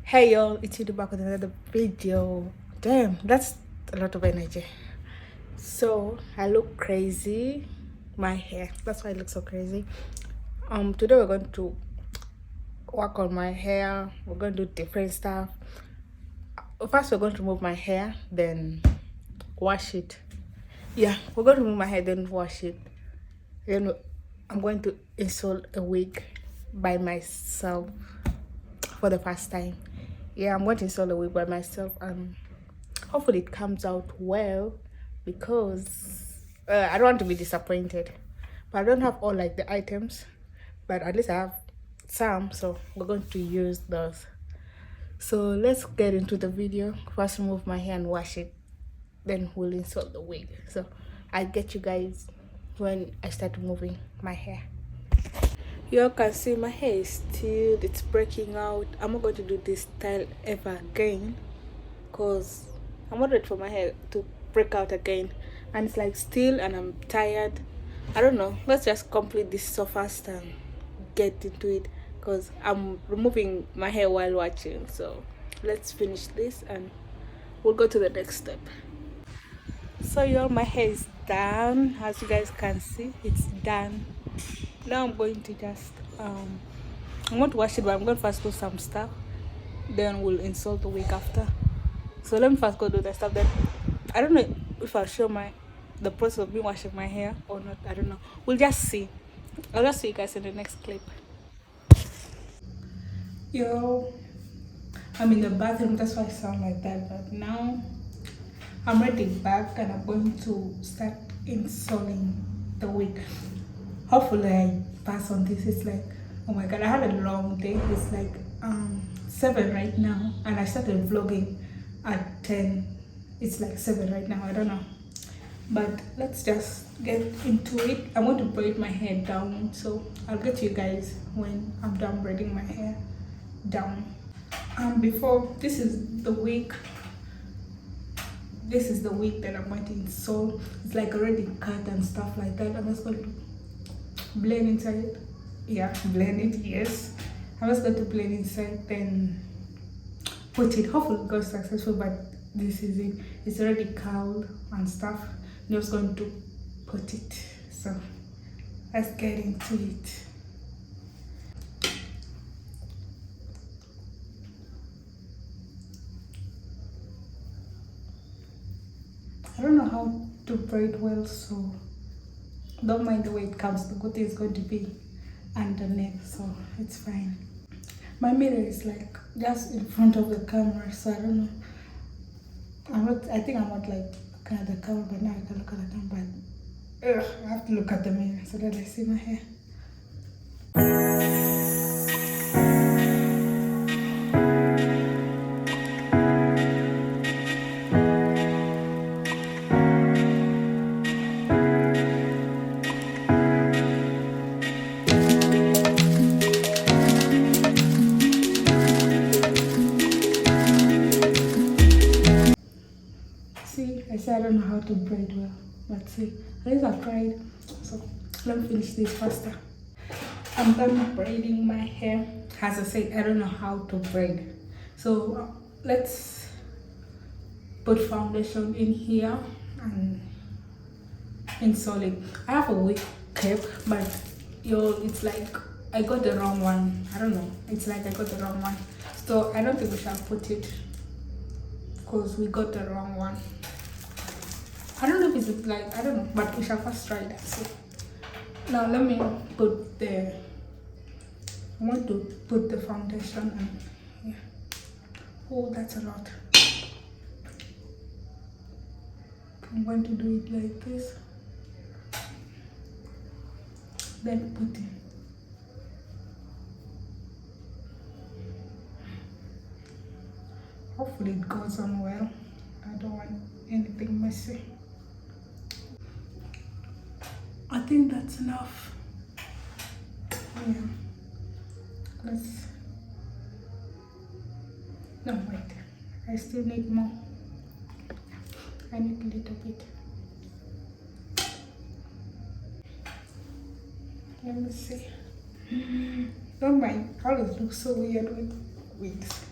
Hey y'all, it's you back with another video. Damn, that's a lot of energy. So I look crazy. My hair. That's why I look so crazy. Today we're going to work on my hair. We're going to do different stuff. First we're going to remove my hair, then wash it. Yeah, we're going to remove my hair, then wash it. Then I'm going to install a wig by myself for the first time. Yeah, I'm going to install a wig by myself and hopefully it comes out well because I don't want to be disappointed. But I don't have all like the items, but at least I have some, so we're going to use those. So let's get into the video. First remove my hair and wash it, then we'll install the wig. So I'll get you guys when I start removing my hair. You can see my hair is still, it's breaking out. I'm not going to do this style ever again because I'm not ready for my hair to break out again, and it's like still, and I'm tired. I don't know, let's just complete this so fast and get into it because I'm removing my hair while watching. So let's finish this and we'll go to the next step. So y'all, my hair is done. As you guys can see, it's done. Now I'm going to just I'm going to wash it, but I'm going to first do some stuff, then we'll install the wig after. So let me first go do the stuff. Then I don't know if I'll show the process of me washing my hair or not. I don't know, we'll just see. I'll just see you guys in the next clip. Yo, I'm in the bathroom, that's why I sound like that. But now I'm ready back and I'm going to start installing the wig. Hopefully I pass on this. It's like, oh my god, I had a long day. It's like 7 right now and I started vlogging at 10. It's like 7 right now, I don't know, but let's just get into it. I'm going to braid my hair down, so I'll get you guys when I'm done braiding my hair down. Before, this is the wig that I'm going to install. It's like already cut and stuff like that. I'm just going to blend inside it. Yeah, blend it. Yes, I'm just going to blend inside, then put it. Hopefully it goes successful, but this is it. It's already curled and stuff. I'm just going to put it. So let's get into it. I don't know how to braid well, so don't mind the way it comes. The good thing is going to be underneath, so it's fine. My mirror is like just in front of the camera, so I don't know. I think I'm not like looking at the camera, but now I can look at the camera. But I have to look at the mirror so that I see my hair. See, I said I don't know how to braid well, but see, at least I've tried. So let me finish this faster. I'm done braiding my hair. As I said, I don't know how to braid. So let's put foundation in here and install it. I have a wig cap, but it's like I got the wrong one. I don't know. It's like I got the wrong one. So I don't think we shall put it because we got the wrong one. I don't know if it's like, I don't know, but we shall first try that. So now let me put I want to put the foundation and yeah. Oh, that's a lot. I'm going to do it like this. Then put it. Hopefully it goes on well. I don't want anything messy. I think that's enough. Yeah. No, wait. I still need more. I need a little bit. Let me see. Don't mind. I always look so weird with wigs.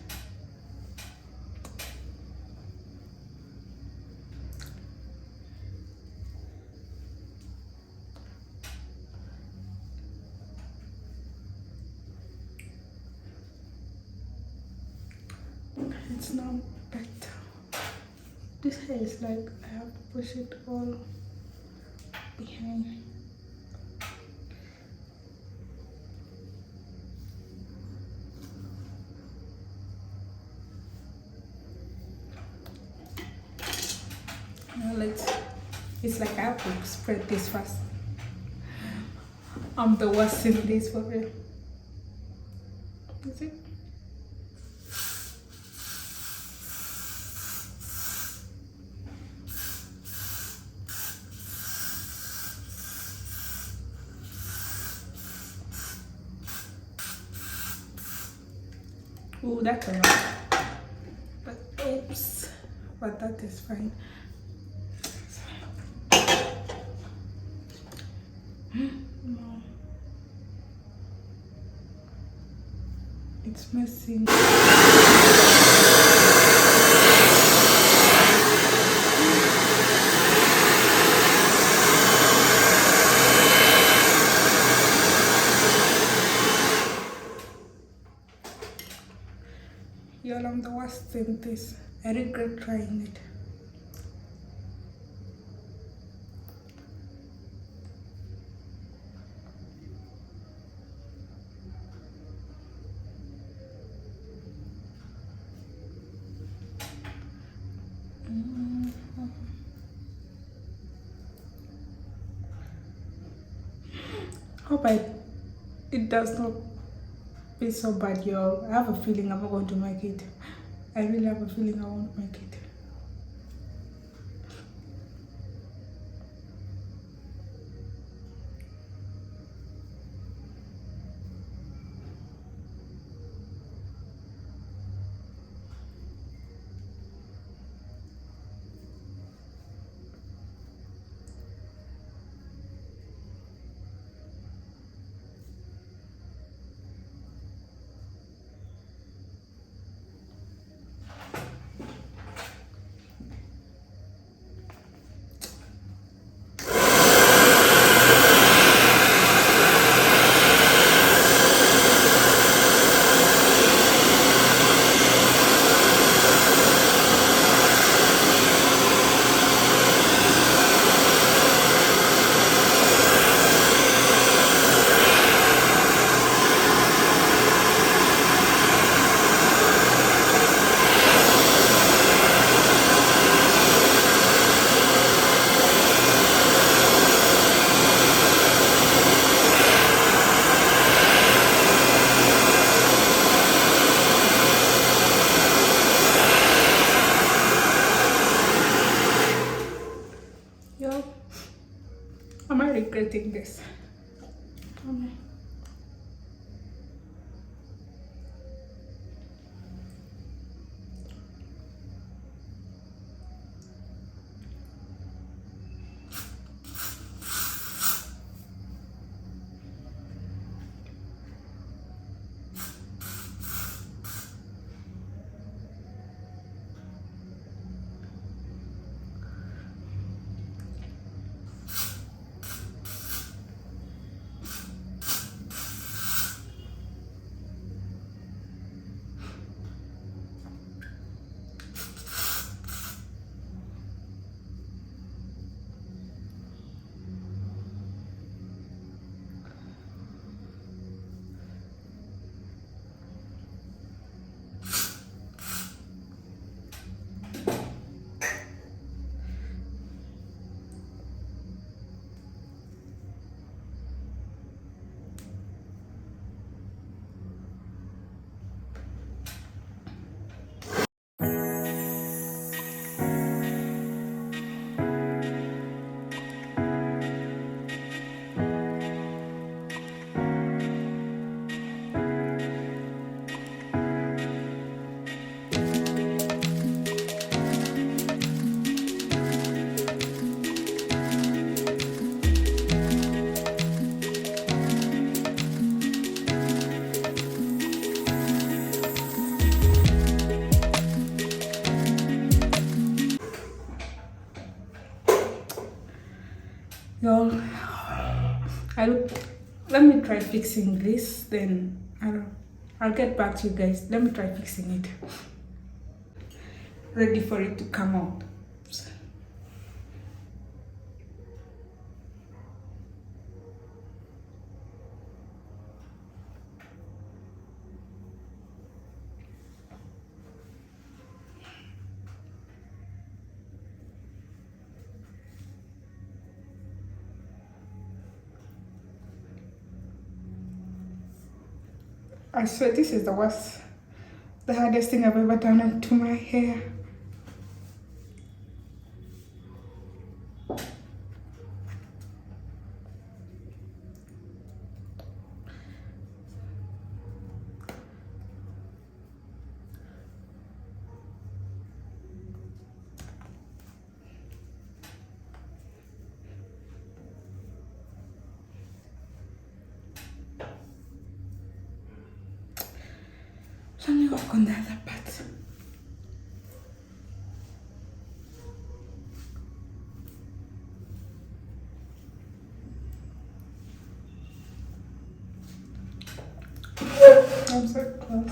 It's not better. This hair is like I have to push it all behind. Now it's like I have to spread this fast. I'm the worst in this for real. Is it? Oh, that's a lot. But oops. But that is fine. No. It's messy. Y'all, I'm the worst in this. I regret trying it. Hope it does not be so bad, y'all. I have a feeling I'm not going to make it. I really have a feeling I won't make it. Yo, am I regretting this? Y'all, let me try fixing this, then I'll get back to you guys. Let me try fixing it. ready for it to come out. I swear this is the hardest thing I've ever done to my hair. Let me work on the other part. I'm so close.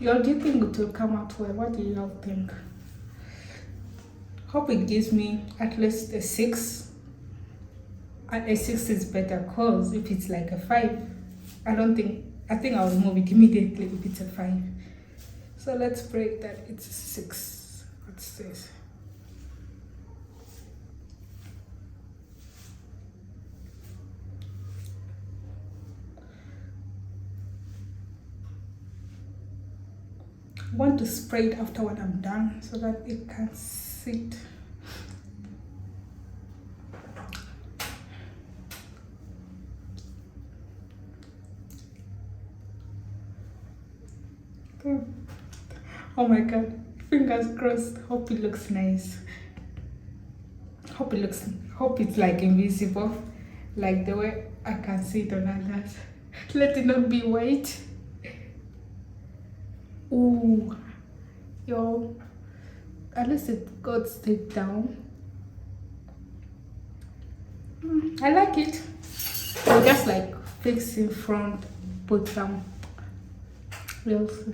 Y'all, do you think it will come out well? What do y'all think? Hope it gives me at least a 6. And a 6 is better, because if it's like a 5, I think I'll remove it immediately if it's a 5. So let's pray that it's a 6. What's this? I want to spray it after when I'm done so that it can sit. Oh my god, fingers crossed. Hope it looks nice. Hope it's like invisible, like the way I can see it on others. Let it not be white. Ooh, yo, at least it got stayed down. I like it. I'll just like fix in front, put some. We'll see.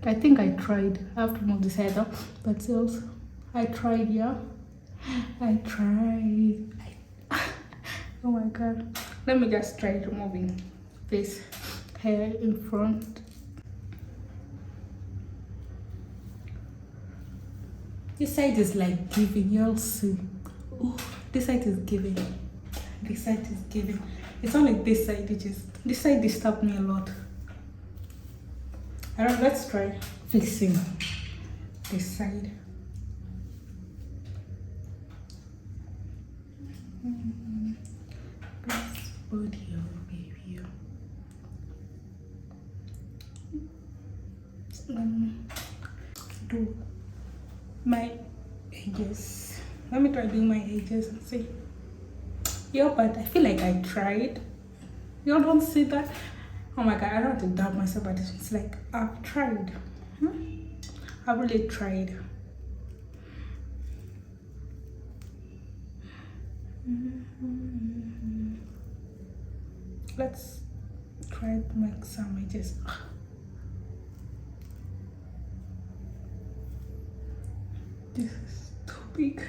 I think I tried. I have to move this head up, but still, I tried, yeah. I tried. Oh my god. Let me just try removing this hair in front. This side is like giving, you'll see. Ooh, this side is giving. This side is giving. It's only this side, this side disturbed me a lot. I don't know, let's try fixing this side. Best body, oh baby. Do my edges. Let me try doing my edges and see. Yeah, but I feel like I tried. You don't see that? Oh my god, I don't want to doubt myself, but it's like I've tried. I really tried. Let's try to make some edges. This is too big.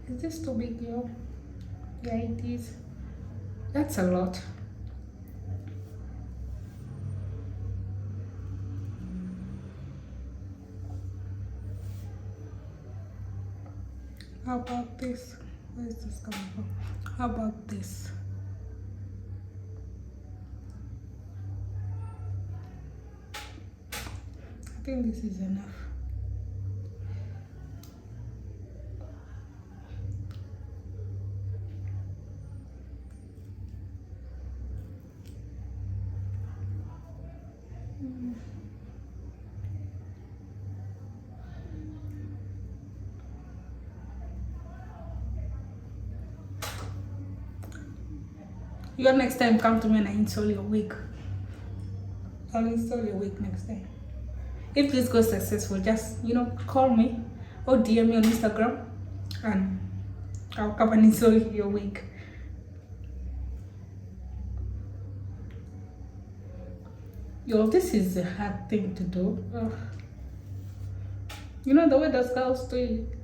Is this too big, yo? Yeah, it is. That's a lot. How about this? Where is this coming from? How about this? I think this is enough. Your next time come to me and I install your wig. I'll install your wig next time. If this goes successful, just call me or DM me on Instagram and I'll come and install your wig. Yo, this is a hard thing to do. Ugh. You know the way those girls do it?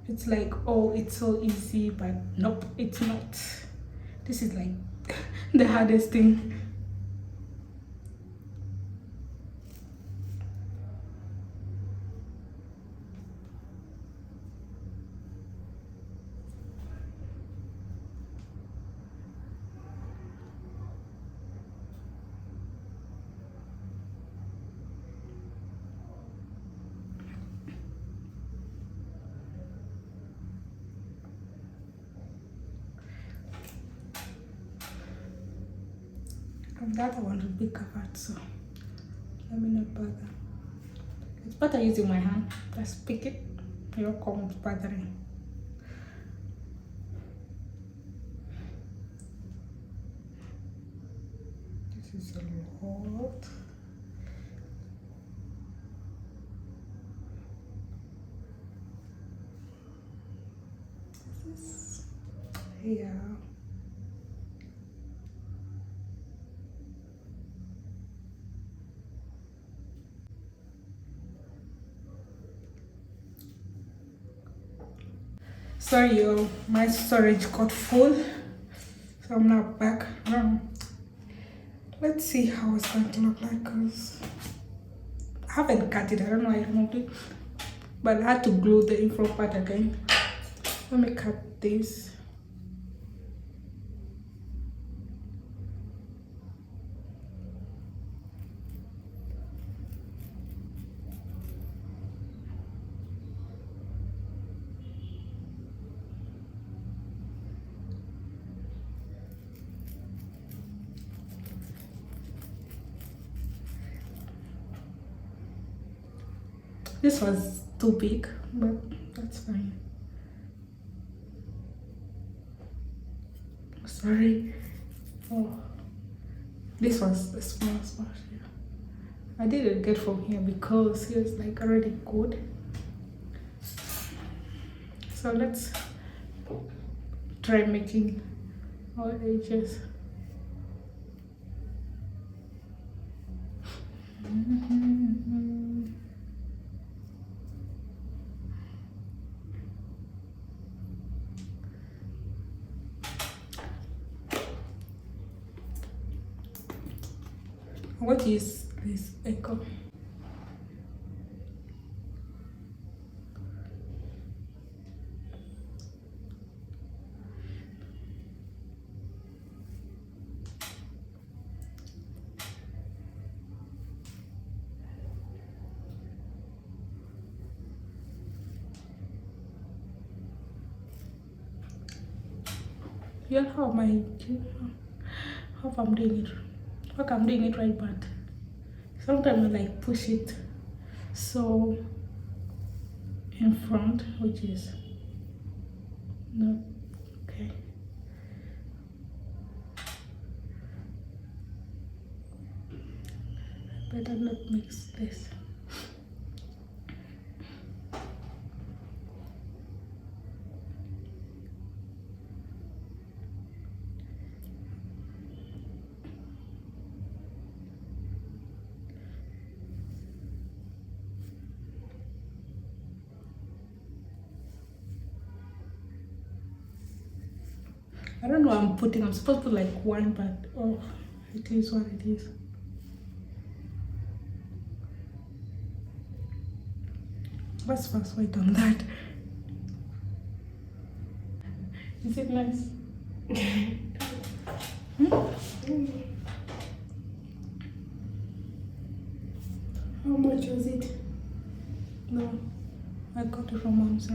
It's like, oh, it's so easy, but nope, it's not. This is like the hardest thing. And the other one will be covered, so let me not bother. It's better using my hand. Just pick it. You'll come bothering. This is a lot. This is here. Sorry, yo, my storage got full, so I'm not back. Let's see how it's going to look like, because I haven't cut it. I don't know why I removed it, but I had to glue the info part again. Let me cut this. This was too big, but that's fine. Sorry. Oh, this was a small spot here. I didn't get from here because he was like already good. So let's try making all edges. What is this echo? Yeah, how am I? How I'm doing it? Like I'm doing it right, but sometimes I like push it so in front, which is not okay. Better not mix this. I don't know what I'm putting. I'm supposed to put like one, but oh, it is what it is. Let's fast wait on that. Is it nice? How much was it? No, I got it from mom's.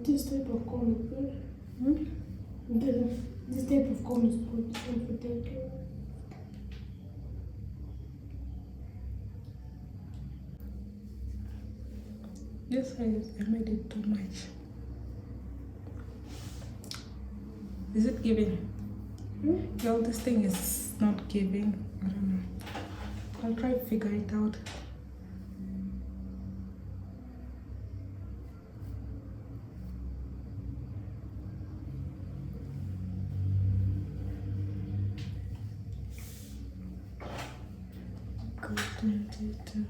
This type of corn is good. This type of corn is good. So for take. Yes, I made it too much. Is it giving? Well, this thing is not giving. I don't know. I'll try to figure it out. Go 22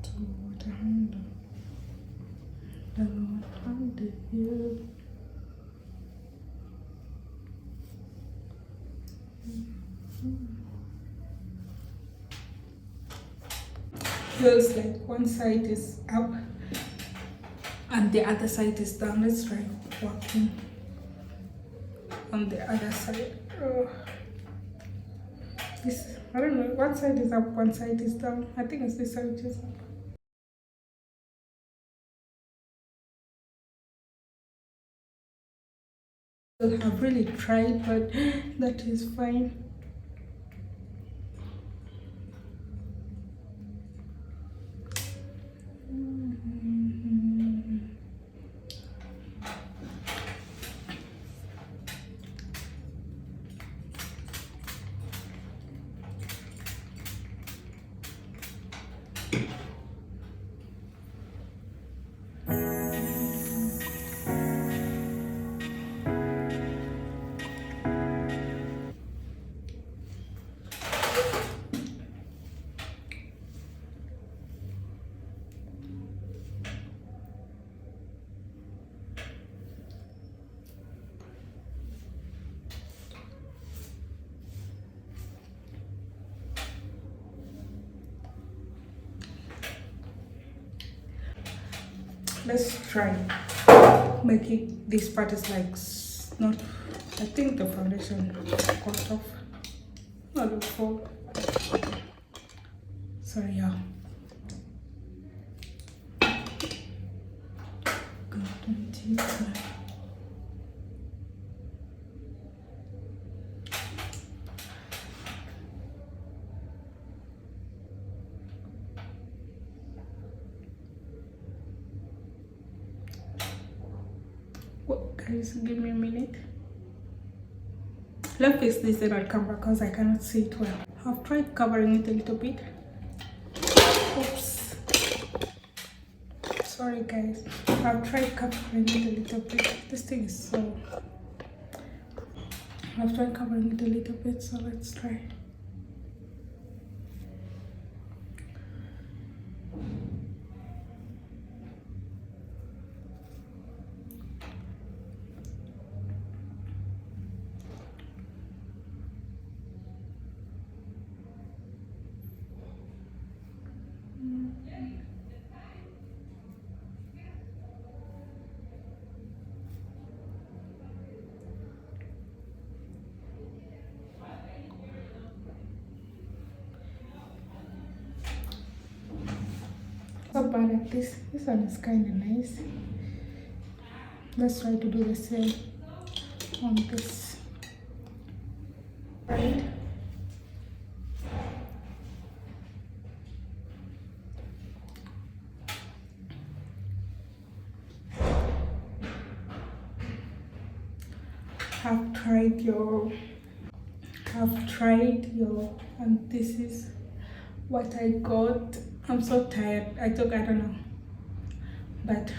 to what 100. Then 100 here. Feels like one side is up and the other side is down. Let's try walking on the other side. Oh. This, I don't know, one side is up, one side is down. I think it's this side which is up. I've really tried, but that is fine. Let's try making this part is like not. I think the foundation got off. Not look for. Sorry, yeah. Go 20. Guys, give me a minute. Let's fix this, then I'll come back because I cannot see it well. I've tried covering it a little bit. Oops. Sorry guys. I've tried covering it a little bit. This thing is so... I've tried covering it a little bit, so let's try. Not bad at this. This one is kind of nice. Let's try to do the same on this. Right. Have tried your, and this is what I got. I'm so tired. I don't know, but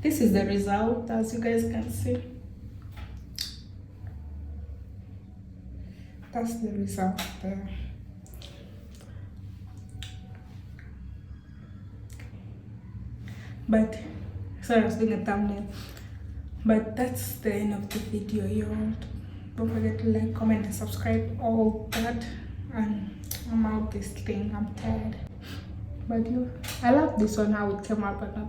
this is the result, as you guys can see. That's the result there. But sorry, I was doing a thumbnail. But that's the end of the video, y'all. Don't forget to like, comment, and subscribe, all that. And I'm out this thing. I'm tired. But you, I love this one how it came out, but not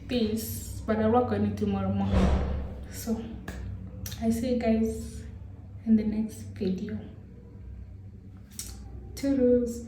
this. But I'll work on it tomorrow morning. So I see you guys in the next video. Toodles.